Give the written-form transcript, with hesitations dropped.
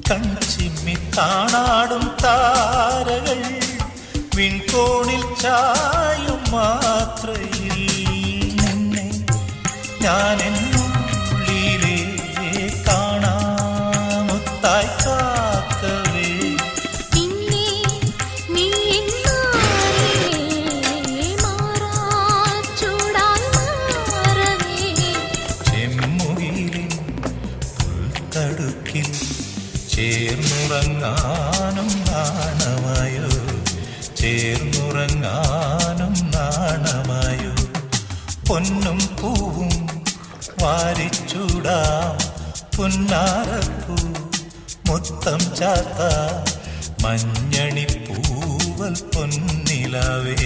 കൺചിമ്മി കാണാടും താരകൾ വിൺകോണിൽ ചായും മാത്രയിൽ നിന്നെ ഞാനെന്നുള്ളിലേ കാണാമുത്തായി കാക്കവേ ചെമ്മുകിലിൻ പുൽത്തടുക്കിൽ ചേർന്നുറങ്ങാനും നാണമായോ ചേർന്നുറങ്ങാനും നാണമായോ പൊന്നും പൂവും വാരിച്ചൂടാം പുന്നാരപ്പൂ മുത്തം ചാത്ത മഞ്ഞണിപ്പൂവൽ പൊന്നിലാവേ